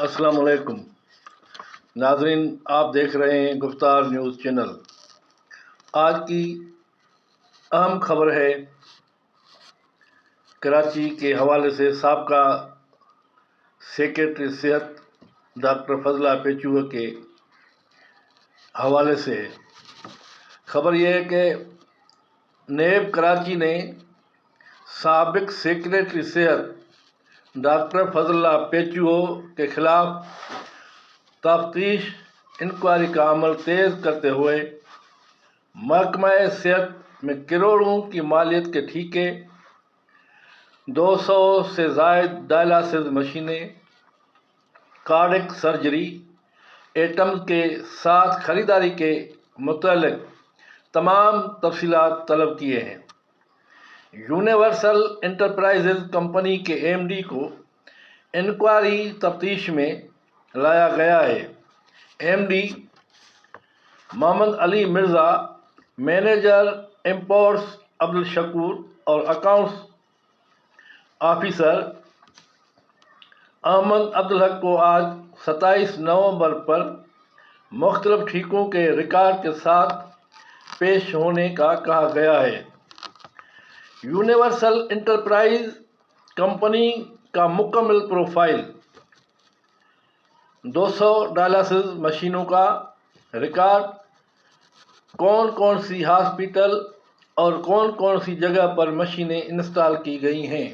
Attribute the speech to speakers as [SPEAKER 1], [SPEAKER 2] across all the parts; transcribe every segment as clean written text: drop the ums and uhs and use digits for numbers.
[SPEAKER 1] السلام علیکم ناظرین، آپ دیکھ رہے ہیں گفتار نیوز چینل۔ آج کی اہم خبر ہے کراچی کے حوالے سے سابقہ سیکرٹری صحت ڈاکٹر فضلہ پیچوا کے حوالے سے خبر یہ ہے کہ نیب کراچی نے سابق سیکرٹری صحت ڈاکٹر فضلہ پیچوا کے خلاف تفتیش انکوائری کا عمل تیز کرتے ہوئے محکمہ صحت میں کروڑوں کی مالیت کے ٹھیکے، 200 سے زائد ڈائلسس مشینیں، کارڈک سرجری ایٹمز کے ساتھ خریداری کے متعلق تمام تفصیلات طلب کیے ہیں۔ یونیورسل انٹرپرائزز کمپنی کے MD کو انکوائری تفتیش میں لایا گیا ہے۔ MD محمد علی مرزا، مینیجر امپورٹس عبدالشکور اور اکاؤنٹس آفیسر احمد عبدالحق کو آج 27 نومبر پر مختلف ٹھیکوں کے ریکارڈ کے ساتھ پیش ہونے کا کہا گیا ہے۔ یونیورسل انٹرپرائز کمپنی کا مکمل پروفائل، 200 ڈائلسس مشینوں کا ریکارڈ، کون کون سی ہاسپٹل اور کون کون سی جگہ پر مشینیں انسٹال کی گئی ہیں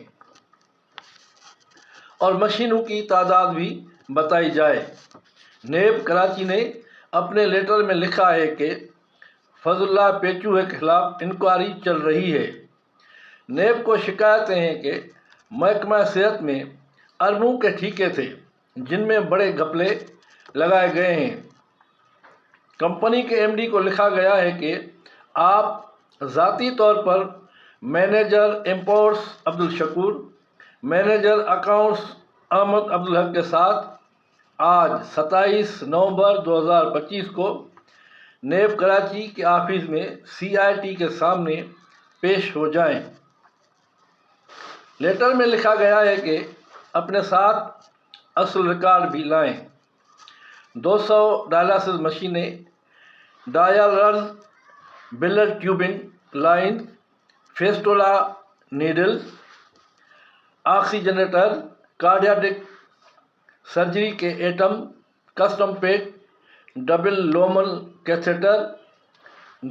[SPEAKER 1] اور مشینوں کی تعداد بھی بتائی جائے۔ نیب کراچی نے اپنے لیٹر میں لکھا ہے کہ فضلہ پیچوا کے خلاف انکوائری چل رہی ہے۔ نیب کو شکایتیں ہیں کہ محکمہ صحت میں اربوں کے ٹھیکے تھے جن میں بڑے گھپلے لگائے گئے ہیں۔ کمپنی کے MD کو لکھا گیا ہے کہ آپ ذاتی طور پر manager imports Abdul Shakoor, manager accounts Ahmed Abdul Haq کے ساتھ آج 27 نومبر 2025 کو نیب کراچی کے آفس میں CIT کے سامنے پیش ہو جائیں۔ لیٹر میں لکھا گیا ہے کہ اپنے ساتھ اصل ریکارڈ بھی لائیں۔ 200 dialysis machines, dialysers, blood tubing lines, fistula needles, oxygenator, cardiac surgery کے items, custom pack, double lumen catheter,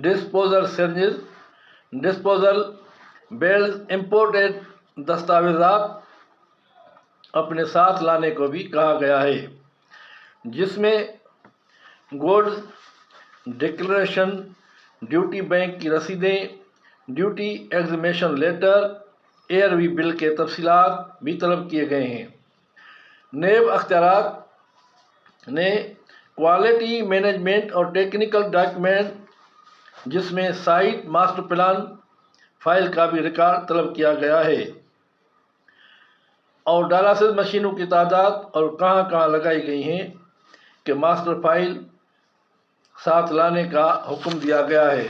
[SPEAKER 1] disposal syringes, disposal bales, imported دستاویزات اپنے ساتھ لانے کو بھی کہا گیا ہے، جس میں گوڈز ڈکلریشن، ڈیوٹی بینک کی رسیدیں، ڈیوٹی ایگزیمیشن لیٹر، ARV بل کے تفصیلات بھی طلب کیے گئے ہیں۔ نیب اختیارات نے کوالٹی مینجمنٹ اور ٹیکنیکل ڈاکیومنٹ، جس میں سائٹ ماسٹر پلان فائل کا بھی ریکارڈ طلب کیا گیا ہے اور ڈائلسس مشینوں کی تعداد اور کہاں کہاں لگائی گئی ہیں کے ماسٹر فائل ساتھ لانے کا حکم دیا گیا ہے۔